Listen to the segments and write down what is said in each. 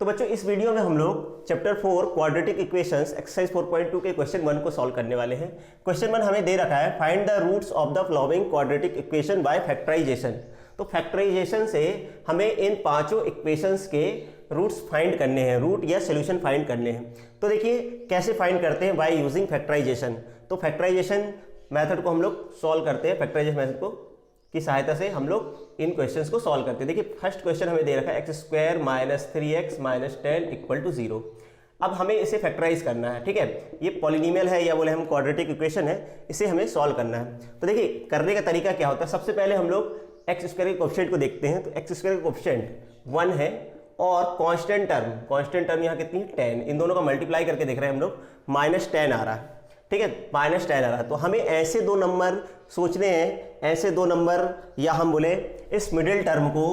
तो बच्चों इस वीडियो में हम लोग चैप्टर 4 क्वाड्रेटिक इक्वेशंस एक्सरसाइज 4.2 के क्वेश्चन 1 को सॉल्व करने वाले हैं। क्वेश्चन 1 हमें दे रखा है find the roots of the following quadratic equation by factorisation. तो फैक्टराइजेशन से हमें इन पांचों इक्वेशंस के रूट्स फाइंड करने हैं, रूट या सोल्यूशन फाइंड करने हैं। तो देखिए कैसे फाइंड करते हैं, बाय यूजिंग फैक्टराइजेशन। तो फैक्टराइजेशन मेथड को हम लोग सॉल्व करते हैं, फैक्टराइजेशन मेथड को की सहायता से हम लोग इन क्वेश्चंस को सॉल्व करते हैं। देखिए फर्स्ट क्वेश्चन हमें दे रखा है x² - 3x - 10 = 0। अब हमें इसे फैक्टराइज करना है, ठीक है। ये पॉलिनोमियल है या बोले हम क्वाड्रेटिक इक्वेशन है, इसे हमें सॉल्व करना है। तो देखिए करने का तरीका क्या होता है, सबसे पहले हम लोग x² के कोएफिशिएंट को देखते हैं। तो x² का कोएफिशिएंट 1 है और कांस्टेंट टर्म यहाँ कितनी है 10, इन दोनों का मल्टीप्लाई करके देख रहे हैं हम लोग, -10 आ रहा है, ठीक है, -10 आ रहा है। तो हमें ऐसे दो नंबर सोचने हैं, ऐसे दो नंबर, या हम बोले इस मिडिल टर्म को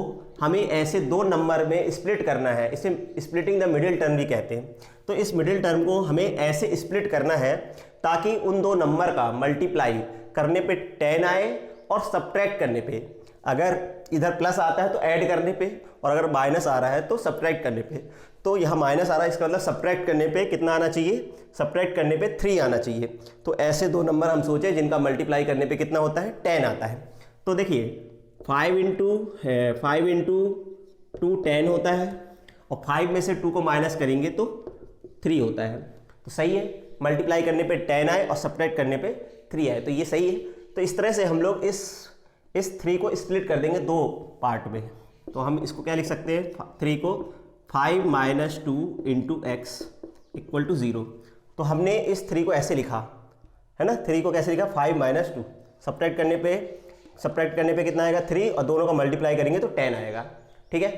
हमें ऐसे दो नंबर में स्प्लिट करना है, इसे स्प्लिटिंग द मिडिल टर्म भी कहते हैं। तो इस मिडिल टर्म को हमें ऐसे स्प्लिट करना है ताकि उन दो नंबर का मल्टीप्लाई करने पे 10 आए और सब्ट्रैक्ट करने पे, अगर इधर प्लस आता है तो ऐड करने पे, और अगर माइनस आ रहा है तो सब्ट्रैक्ट करने पे। तो यहाँ माइनस आ रहा है, इसका मतलब सब्ट्रैक्ट करने पे कितना आना चाहिए, सब्ट्रैक्ट करने पे 3 आना चाहिए। तो ऐसे दो नंबर हम सोचे जिनका मल्टीप्लाई करने पे कितना होता है 10 आता है। तो देखिए 5 इंटू 2 10 होता है, और 5 में से 2 को माइनस करेंगे तो 3 होता है। तो सही है, मल्टीप्लाई करने पे 10 आए और सब्ट्रैक्ट करने पे 3 आए, तो ये सही है। तो इस तरह से हम लोग इस 3 को स्प्लिट कर देंगे दो पार्ट में। तो हम इसको क्या लिख सकते हैं, 3 को 5 - 2 × x = 0। तो हमने इस 3 को ऐसे लिखा है ना, 3 को कैसे लिखा, 5 - 2, सब्ट्रैक्ट करने पे कितना आएगा 3, और दोनों का मल्टीप्लाई करेंगे तो 10 आएगा, ठीक है।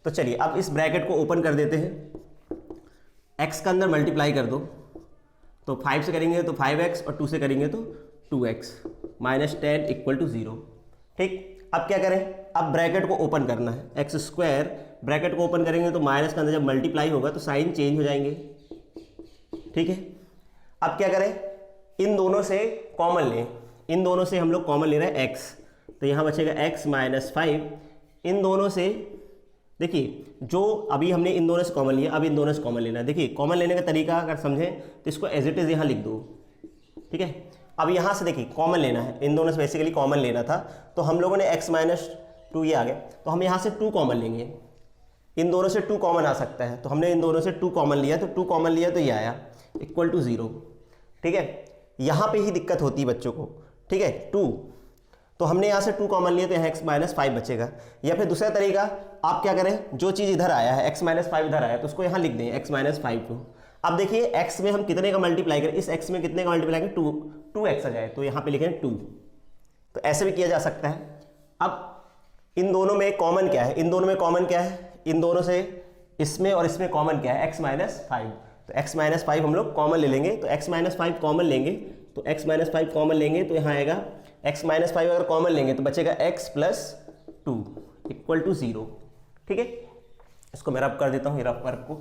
तो चलिए अब इस ब्रैकेट को ओपन कर देते हैं, x का अंदर मल्टीप्लाई कर दो, तो 5 से करेंगे तो 5x और 2 से करेंगे तो 2x -10 = 0, ठीक। अब क्या करें, अब ब्रैकेट को ओपन करना है, x², ब्रैकेट को ओपन करेंगे तो माइनस के अंदर जब मल्टीप्लाई होगा तो साइन चेंज हो जाएंगे, ठीक है। अब क्या करें, इन दोनों से कॉमन लें, इन दोनों से हम लोग कॉमन ले रहे हैं x, तो यहाँ बचेगा x - 5। इन दोनों से देखिए, जो अभी हमने इन दोनों से कॉमन लिया, अब इन दोनों से कॉमन लेना है। देखिए कॉमन लेने का तरीका अगर समझें तो इसको एज इट इज़ यहाँ लिख दो, ठीक है। अब यहाँ से देखिए कॉमन लेना है, इन दोनों से बेसिकली कॉमन लेना था, तो हम लोगों ने x - 2 ये आ गया, तो हम यहाँ से 2 कॉमन लेंगे, इन दोनों से 2 कॉमन आ सकता है, तो हमने इन दोनों से 2 कॉमन लिया, तो 2 कॉमन लिया तो ये आया = 0, ठीक है। यहाँ पे ही दिक्कत होती है बच्चों को, ठीक है, 2, तो हमने यहाँ से 2 कॉमन लिया तो यहाँ x - 5 बचेगा। या फिर दूसरा तरीका, आप क्या करें, जो चीज़ इधर आया है x - 5 इधर आया तो उसको यहाँ लिख दें x - 5 को। अब देखिए x में हम कितने का मल्टीप्लाई करें, इस x में कितने का मल्टीप्लाई करें, 2x आ जाए, तो यहाँ पे लिखें 2। तो ऐसे भी किया जा सकता है। अब इन दोनों में कॉमन क्या है, इन दोनों में कॉमन क्या है, इन दोनों से इसमें और इसमें कॉमन क्या है, x - 5। तो x - 5 हम लोग कॉमन ले लेंगे, तो x - 5 कॉमन लेंगे, तो x - 5 कॉमन लेंगे तो यहाँ आएगा x - 5 अगर कॉमन लेंगे तो बचेगा x + 2 = 0, ठीक है। इसको मैं रब कर देता हूँ, रब वर्क को।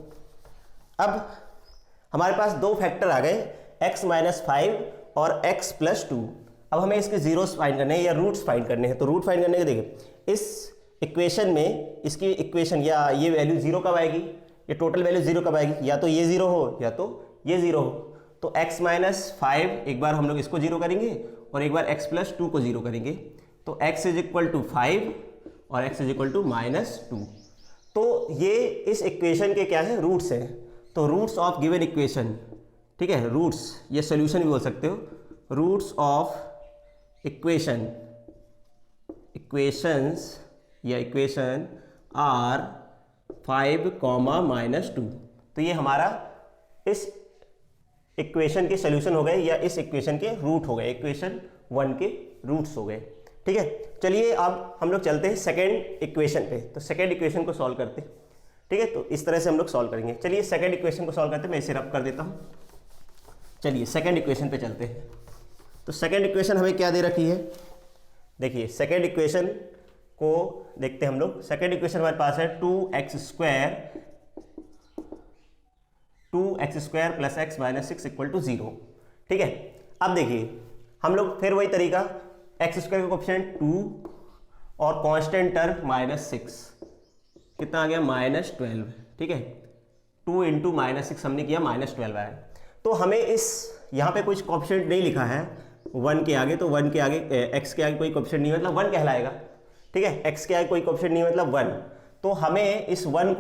अब हमारे पास दो फैक्टर आ गए, x - 5 और x + 2। अब हमें इसके जीरोस फाइंड करने हैं या रूट्स फाइंड करने हैं। तो रूट फाइंड करने के देखिए इस इक्वेशन में, इसकी इक्वेशन या ये वैल्यू 0 कब आएगी, ये टोटल वैल्यू 0 कब आएगी, या तो ये 0 हो या तो ये 0 हो। तो x - 5 एक बार हम लोग इसको 0 करेंगे और एक बार x + 2 को 0 करेंगे, तो x = 5 और x = -2। तो ये इस इक्वेशन के क्या है, रूट्स हैं। तो रूट्स ऑफ गिवन इक्वेशन, ठीक है, रूट्स, ये सोल्यूशन भी बोल सकते हो, रूट्स ऑफ इक्वेशंस या इक्वेशन आर 5, -2। तो ये हमारा इस इक्वेशन के सोल्यूशन हो गए या इस इक्वेशन के रूट हो गए, इक्वेशन 1 के रूट्स हो गए, ठीक है। चलिए अब हम लोग चलते हैं सेकेंड इक्वेशन पे। तो सेकेंड इक्वेशन को सॉल्व करते हैं, ठीक है। तो इस तरह से हम लोग सॉल्व करेंगे। चलिए सेकेंड इक्वेशन को सॉल्व करते हैं, मैं इसे रब कर देता हूँ। चलिए सेकेंड इक्वेशन पे चलते हैं। तो सेकेंड इक्वेशन हमें क्या दे रखी है, देखिए सेकेंड इक्वेशन को देखते हैं हम लोग। सेकेंड इक्वेशन हमारे पास है 2x² + x - 6 = 0, ठीक है। अब देखिए हम लोग फिर वही तरीका, x² का कोएफिशिएंट 2 और कांस्टेंट टर्म -6, कितना आ गया -12, ठीक है। 2 इंटू -6 हमने किया -12 आया। तो हमें इस यहाँ पे कुछ कोएफिशिएंट नहीं लिखा है 1 के आगे, तो 1 के आगे x के आगे कोई कोएफिशिएंट नहीं मतलब 1 कहलाएगा, ठीक है। x के आगे कोई कोएफिशिएंट नहीं मतलब 1। तो हमें इस 1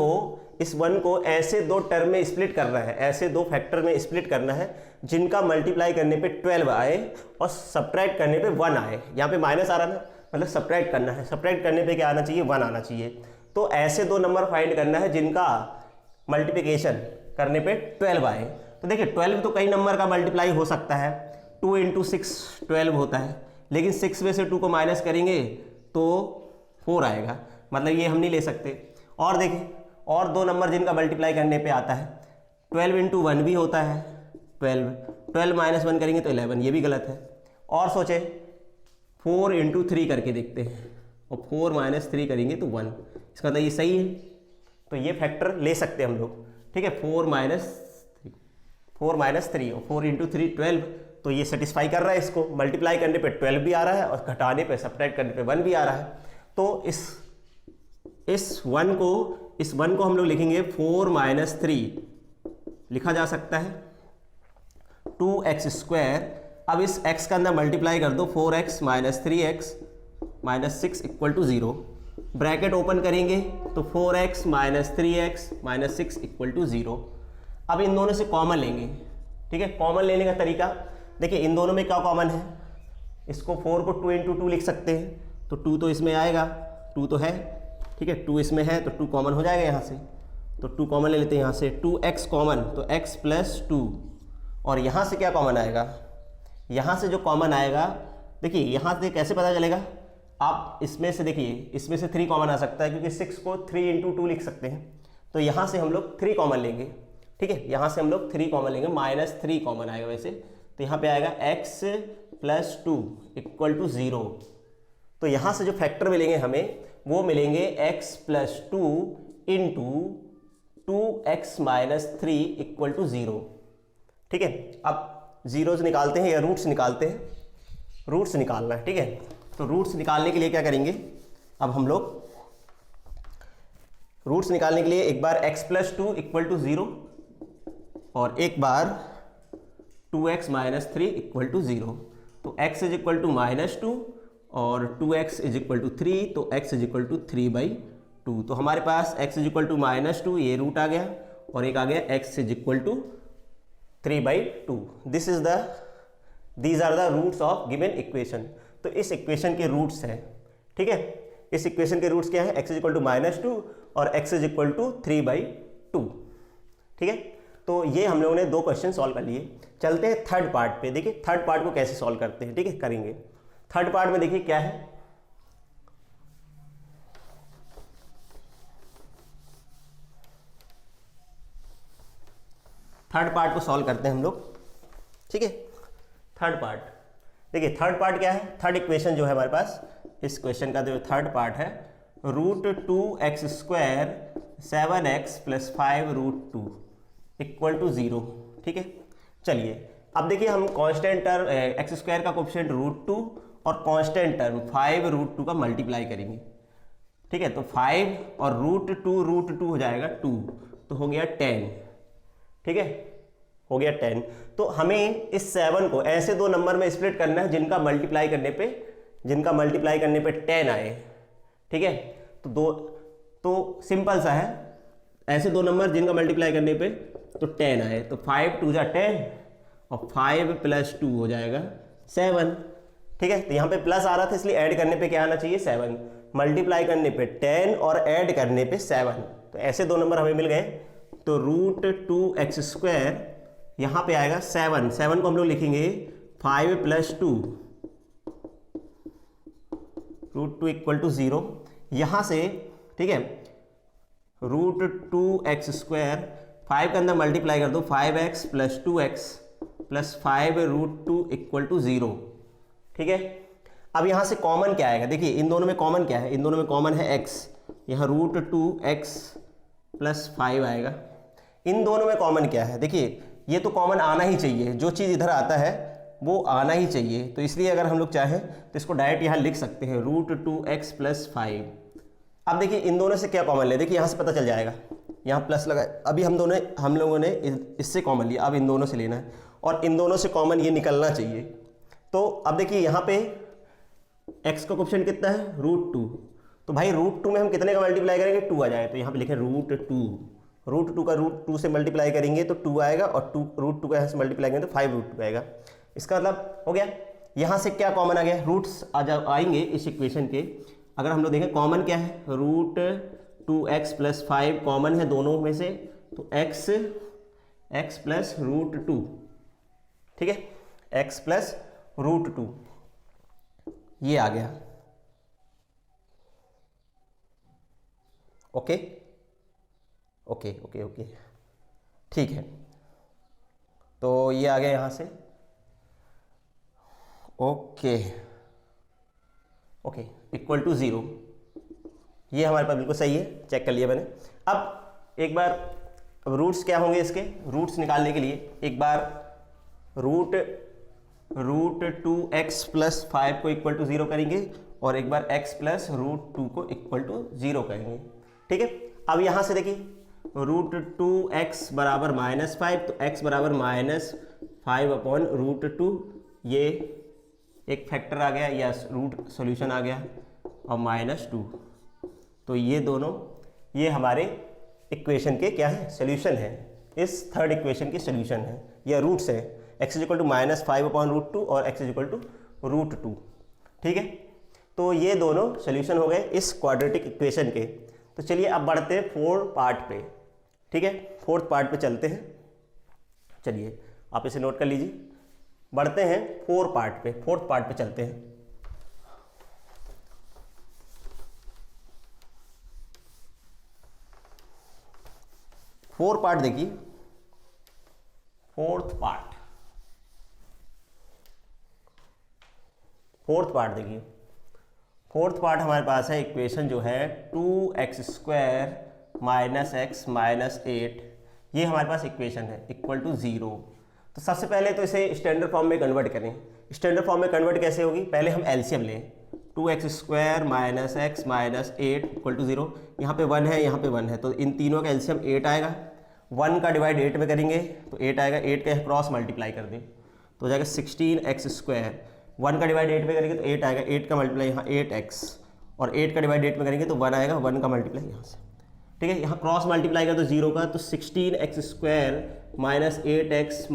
को ऐसे दो टर्म में स्प्लिट करना है, ऐसे दो फैक्टर में स्प्लिट करना है जिनका मल्टीप्लाई करने पे 12 आए और सब्ट्रैक्ट करने पे 1 आए। यहाँ पे माइनस आ रहा है ना, मतलब सब्ट्रैक्ट करना है, सब्ट्रैक्ट करने पे क्या आना चाहिए, 1 आना चाहिए। तो ऐसे दो नंबर फाइंड करना है जिनका मल्टीप्लिकेशन करने पे 12 आए। तो देखिए 12 तो कई नंबर का मल्टीप्लाई हो सकता है, 2 इंटू 6 12 होता है, लेकिन 6 में से 2 को माइनस करेंगे तो 4 आएगा, मतलब ये हम नहीं ले सकते। और देखिए और दो नंबर जिनका मल्टीप्लाई करने पे आता है, 12 इंटू 1 भी होता है 12 माइनस 1 करेंगे तो 11, ये भी गलत है। और सोचे 4 इंटू 3 करके देखते हैं, और 4 माइनस 3 करेंगे तो 1, इसका मतलब ये सही है, तो ये फैक्टर ले सकते हैं हम लोग, ठीक है। 4 माइनस 3 और 4 इंटू 3 12, तो ये सेटिस्फाई कर रहा है इसको, मल्टीप्लाई करने पे 12 भी आ रहा है और घटाने पे सब्ट्रैक्ट करने पे 1 भी आ रहा है। तो इस 1 को हम लोग लिखेंगे 4 माइनस 3 लिखा जा सकता है 2x²। अब इस x का अंदर मल्टीप्लाई कर दो, 4x minus 3x minus 6 equal to 0, bracket open करेंगे तो 4x minus 3x minus 6 equal to 0। अब इन दोनों से कॉमन लेंगे, ठीक है। कॉमन लेने का तरीका देखिए, इन दोनों में क्या कॉमन है, इसको 4 को 2 इंटू 2 लिख सकते हैं, तो 2 तो इसमें आएगा, 2 तो है, ठीक है, 2 इसमें है तो 2 कॉमन हो जाएगा यहाँ से, तो 2 कॉमन ले लेते हैं यहाँ से, 2x कॉमन तो x प्लस 2, और यहाँ से क्या कॉमन आएगा, यहाँ से जो कॉमन आएगा, देखिए यहाँ से कैसे पता चलेगा, आप इसमें से देखिए, इसमें से 3 कॉमन आ सकता है क्योंकि 6 को 3 इंटू 2 लिख सकते हैं, तो यहाँ से हम लोग 3 कॉमन लेंगे, ठीक है, यहाँ से हम लोग 3 कॉमन लेंगे, -3 कॉमन आएगा वैसे, तो यहाँ पे आएगा x प्लस 2 इक्वल टू 0। तो यहाँ से जो फैक्टर मिलेंगे हमें वो मिलेंगे x plus 2 into 2x minus 3 equal to 0, ठीक है। अब जीरोज निकालते हैं या रूट्स निकालते हैं, रूट्स निकालना है, ठीक है। तो रूट्स निकालने के लिए क्या करेंगे, अब हम लोग रूट्स निकालने के लिए एक बार x प्लस 2 इक्वल टू 0 और एक बार 2x माइनस 3 इक्वल टू 0। तो x इज इक्वल टू -2 और 2x इज इक्वल टू 3, तो x इज इक्वल टू 3/2। तो हमारे पास x इज इक्वल टू -2 ये रूट आ गया, और एक आ गया x is equal to 3/2। These are the roots of given equation. तो इस इक्वेशन के रूट्स हैं, ठीक है। इस इक्वेशन के रूट्स क्या है, x इज इक्वल टू -2 और x इज इक्वल टू 3/2, ठीक है। तो ये हम लोगों ने 2 क्वेश्चन सॉल्व कर लिए। चलते हैं थर्ड पार्ट पे, देखिए थर्ड पार्ट को कैसे सॉल्व करते हैं, ठीक है, करेंगे। थर्ड पार्ट में देखिए क्या है, थर्ड पार्ट को सॉल्व करते हैं हम लोग, ठीक है। थर्ड पार्ट देखिए, थर्ड पार्ट क्या है, थर्ड इक्वेशन जो है हमारे पास, इस क्वेश्चन का जो थर्ड पार्ट है, √2x² 7x plus 5√2 equal to 0, ठीक है। चलिए अब देखिए, हम कांस्टेंट टर्म x² का कोएफिशिएंट √2 और कांस्टेंट टर्म 5√2 का मल्टीप्लाई करेंगे, ठीक है। तो 5 और √2 हो जाएगा 2, तो हो गया 10, ठीक है, हो गया 10। तो हमें इस 7 को ऐसे दो नंबर में स्प्लिट करना है जिनका मल्टीप्लाई करने पे 10 आए, ठीक है। तो सिंपल सा है, ऐसे दो नंबर जिनका मल्टीप्लाई करने पे तो 10 आए, तो 5 2 जा 10 और 5 प्लस 2 हो जाएगा 7, ठीक है। तो यहाँ पे प्लस आ रहा था इसलिए ऐड करने पे क्या आना चाहिए, 7, मल्टीप्लाई करने पे 10 और ऐड करने पे 7, तो ऐसे दो नंबर हमें मिल गए। तो √2x² यहाँ पे आएगा 7 को हम लोग लिखेंगे 5 प्लस 2 √2 इक्वल टू 0, यहाँ से, ठीक है, √2x², 5 के अंदर मल्टीप्लाई कर दो, 5x plus 2x plus 5√2 equal to 0, ठीक है। अब यहाँ से कॉमन क्या आएगा, देखिए इन दोनों में कॉमन क्या है, इन दोनों में कॉमन है x, यहाँ √2x प्लस 5 आएगा। इन दोनों में कॉमन क्या है, देखिए ये तो कॉमन आना ही चाहिए, जो चीज़ इधर आता है वो आना ही चाहिए, तो इसलिए अगर हम लोग चाहें तो इसको डायरेक्ट यहाँ लिख सकते हैं √2x प्लस 5। अब देखिए इन दोनों से क्या कॉमन ले, देखिए यहाँ से पता चल जाएगा, यहाँ प्लस लगा, अभी हम लोगों ने इससे कॉमन लिया, अब इन दोनों से लेना है और इन दोनों से कॉमन ये निकलना चाहिए। तो अब देखिए यहाँ पे x का कोएफिशिएंट कितना है √2, तो भाई √2 में हम कितने का मल्टीप्लाई करेंगे 2 आ जाए, तो यहाँ पे लिखे √2 का √2 से मल्टीप्लाई करेंगे तो 2 आएगा और √2 का यहाँ से मल्टीप्लाई करेंगे तो 5√2 आएगा। इसका मतलब हो गया। यहाँ से क्या कॉमन आ गया, रूट्स आएंगे इस इक्वेशन के। अगर हम लोग देखें कॉमन क्या है, √2x + 5 कॉमन है दोनों में से, तो x + √2, ठीक है, x + √2 ये आ गया। ओके ओके ओके ओके ठीक है, तो ये आ गया यहाँ से। ओके ओके इक्वल टू 0, ये हमारे पास बिल्कुल सही है, चेक कर लिया मैंने। अब एक बार रूट्स क्या होंगे इसके, रूट्स निकालने के लिए एक बार √2x + 5 को इक्वल टू 0 करेंगे और एक बार x + √2 को इक्वल टू 0 करेंगे, ठीक है। अब यहाँ से देखिए √2x बराबर -5, तो x बराबर -5/√2, ये एक फैक्टर आ गया या रूट सॉल्यूशन आ गया, और -2, तो ये दोनों ये हमारे इक्वेशन के क्या है सॉल्यूशन है, इस थर्ड इक्वेशन की सॉल्यूशन है या रूट्स है। x = -5/√2 और x = √2, ठीक है। तो ये दोनों सॉल्यूशन हो गए इस क्वाड्रेटिक इक्वेशन के। तो चलिए अब बढ़ते हैं 4th पार्ट पे, ठीक है, 4th पार्ट पे चलते हैं। चलिए आप इसे नोट कर लीजिए, बढ़ते हैं 4th पार्ट पे चलते हैं। फोर्थ पार्ट देखिए, फोर्थ पार्ट हमारे पास है इक्वेशन जो है 2x² - x - 8, ये हमारे पास इक्वेशन है इक्वल टू 0। तो सबसे पहले तो इसे स्टैंडर्ड फॉर्म में कन्वर्ट करें। स्टैंडर्ड फॉर्म में कन्वर्ट कैसे होगी, पहले हम एलसीएम लें, 2x² - x - 8 इक्वल टू 0, यहाँ पे 1 है, यहाँ पे 1 है, तो इन तीनों का एलसीएम 8 आएगा। 1 का डिवाइड 8 में करेंगे तो 8 आएगा, 8 का क्रॉस मल्टीप्लाई कर दें तो हो जाएगा 16x²। 1 का डिवाइड 8 में करेंगे तो 8 आएगा, 8 का मल्टीप्लाई यहाँ 8x, और 8 का डिवाइड 8 में करेंगे तो 1 आएगा, 1 का मल्टीप्लाई यहाँ से, ठीक है। यहाँ क्रॉस मल्टीप्लाई कर दो 0 का, तो 16x² - 8x -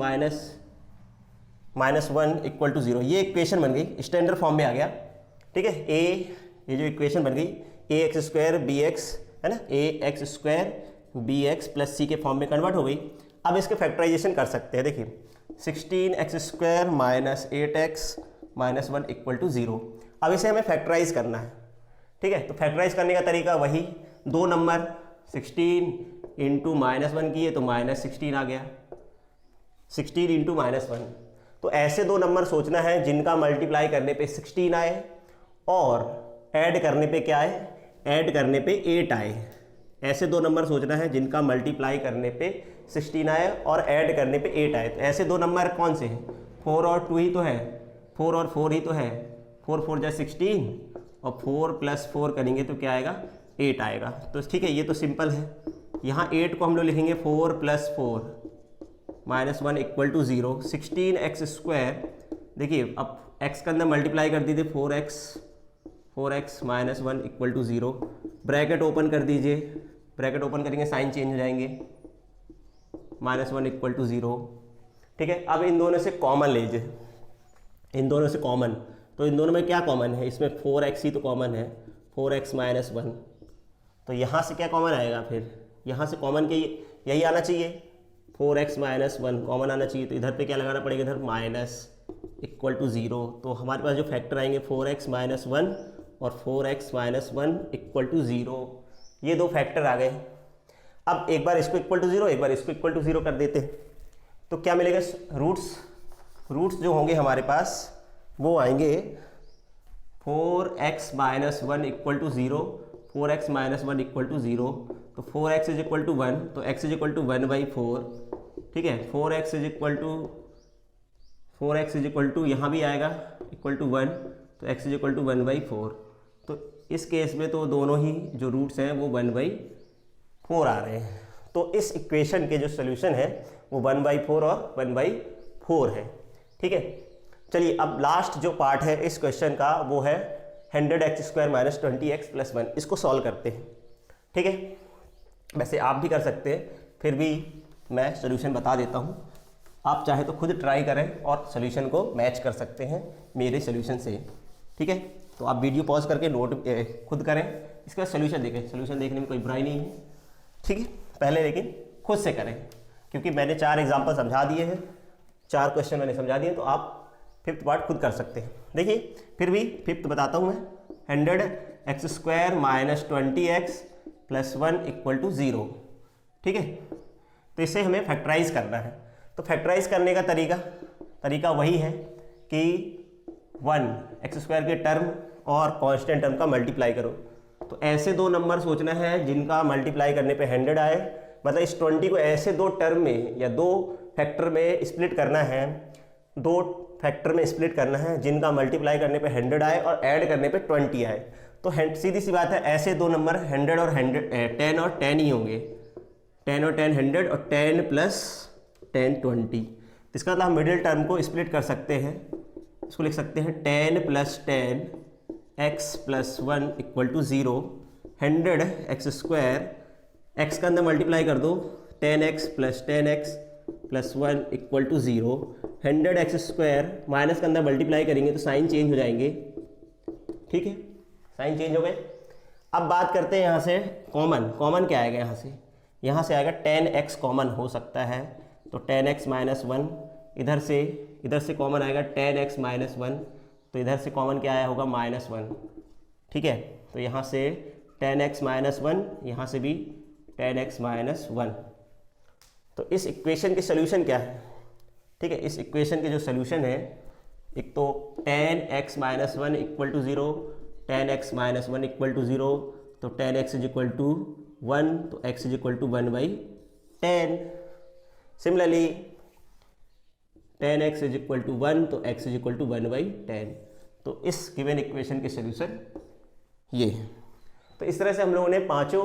1 इक्वल टू 0, ये इक्वेशन बन गई, स्टैंडर्ड फॉर्म में आ गया, ठीक है। ये जो इक्वेशन बन गई ax² bx है ना, ax² bx + c के फॉर्म में कन्वर्ट हो गई। अब इसके फैक्टराइजेशन कर सकते हैं, देखिए 16x² - 8x - 1 इक्वल टू 0। अब इसे हमें फैक्टराइज करना है, ठीक है। तो फैक्टराइज करने का तरीका वही, दो नंबर 16 × -1 किए तो -16 आ गया, 16 × -1। तो ऐसे दो नंबर सोचना है जिनका मल्टीप्लाई करने पे 16 आए और ऐड करने पे क्या आए, ऐड करने पे 8 आए। ऐसे दो नंबर सोचना है जिनका मल्टीप्लाई करने पे 16 आए और ऐड करने पे 8 आए। तो ऐसे दो नंबर कौन से हैं, 4 और 2 ही तो है, 4 और 4 ही तो है, 4 4 जा 16 और 4 + 4 करेंगे तो क्या आएगा 8 आएगा। तो ठीक है, ये तो सिंपल है। यहाँ 8 को हम लोग लिखेंगे 4 + 4 - 1 इक्वल टू 0। 16x², देखिए अब x के अंदर मल्टीप्लाई कर दीजिए 4x - 1 equal to 0। Bracket open कर दीजिए, ब्रैकेट ओपन करेंगे साइन चेंज हो जाएंगे, -1 इक्वल टू 0, ठीक है। अब इन दोनों से कॉमन लीजिए, इन दोनों से कॉमन, तो इन दोनों में क्या कॉमन है, इसमें 4x ही तो कॉमन है, 4x - 1, तो यहाँ से क्या कॉमन आएगा, फिर यहाँ से कॉमन के यही आना चाहिए, 4x - 1 कॉमन आना चाहिए। तो इधर पे क्या लगाना पड़ेगा, इधर माइनस इक्वल टू 0। तो हमारे पास जो फैक्टर आएंगे 4x - 1 और 4x - 1 इक्वल टू 0, ये दो फैक्टर आ गए। अब एक बार इसको इक्वल टू 0, एक बार इसको इक्वल टू 0 कर देते हैं, तो क्या मिलेगा, रूट्स जो होंगे हमारे पास वो आएंगे 4x - 1 equal to 0, 4x - 1 equal to 0, तो 4x = 1, तो x = 1/4, ठीक है। 4x = यहाँ भी आएगा इक्वल टू 1, तो x = 1/4। तो इस केस में तो दोनों ही जो रूट्स हैं वो 1/4 आ रहे हैं। तो इस इक्वेशन के जो सोल्यूशन है वो 1/4 और 1/4 है। ठीक है, चलिए अब लास्ट जो पार्ट है इस क्वेश्चन का वो है 100x² - 20x + 1। इसको सॉल्व करते हैं। ठीक है, वैसे आप भी कर सकते हैं, फिर भी मैं सोल्यूशन बता देता हूँ। आप चाहे तो खुद ट्राई करें और सोल्यूशन को मैच कर सकते हैं मेरे सोल्यूशन से। ठीक है, तो आप वीडियो पॉज करके नोट खुद करें, इसका सोल्यूशन देखें। सोल्यूशन देखने में कोई बुराई नहीं है। ठीक है, पहले लेकिन खुद से करें, क्योंकि मैंने 4 एग्जाम्पल समझा दिए हैं, 4 क्वेश्चन मैंने समझा दिए, तो आप 5th पार्ट खुद कर सकते हैं। देखिए फिर भी 5th बताता हूँ मैं। 100x² - 20x + 1 = 0। ठीक है, तो इसे हमें फैक्टराइज करना है। तो फैक्टराइज करने का तरीका वही है कि 1x² के टर्म और कांस्टेंट टर्म का मल्टीप्लाई करो। तो ऐसे दो नंबर सोचना है जिनका मल्टीप्लाई करने पे 100 आए, मतलब इस 20 को ऐसे दो टर्म में या 2 फैक्टर में स्प्लिट करना है, 2 फैक्टर में स्प्लिट करना है जिनका मल्टीप्लाई करने पे 100 आए और ऐड करने पे 20 आए। तो सीधी सी बात है, ऐसे दो नंबर 100 और 10 और 10 ही होंगे। 10 और 10 100 और 10 + 10 20। इसका मतलब हम मिडिल टर्म को स्प्लिट कर सकते हैं। इसको लिख सकते हैं 10 + 10 x + 1 = 0। 100x², x का अंदर मल्टीप्लाई कर दो, 10x + 10x + 1 = 0। 100x² माइनस के अंदर मल्टीप्लाई करेंगे तो साइन चेंज हो जाएंगे। ठीक है, साइन चेंज हो गए। अब बात करते हैं यहाँ से कॉमन क्या आएगा यहाँ से आएगा 10x कॉमन हो सकता है। तो 10x - 1 इधर से कॉमन आएगा 10x - 1, तो इधर से कॉमन क्या आया होगा -1। ठीक है, तो यहाँ से 10x - 1, यहाँ से भी 10x - 1। तो इस इक्वेशन के सोल्यूशन क्या है? ठीक है, इस इक्वेशन के जो सोल्यूशन है, एक तो 10x - 1 = 0, 10x - 1 = 0, तो 10x = 1, तो x = 1/10। सिमिलरली 10x = 1, तो x = 1/10। तो इस गिवन इक्वेशन के सोल्यूशन ये है। तो इस तरह से हम लोगों ने पांचों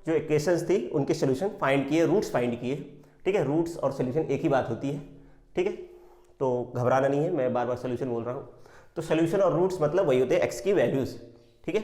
जो इक्वेशंस थी उनके सोल्यूशन फाइंड किए, रूट्स फाइंड किए। ठीक है, रूट्स और सोल्यूशन एक ही बात होती है। ठीक है, तो घबराना नहीं है, मैं बार बार सोल्यूशन बोल रहा हूँ। तो सोल्यूशन और रूट्स मतलब वही होते हैं x की वैल्यूज़। ठीक है,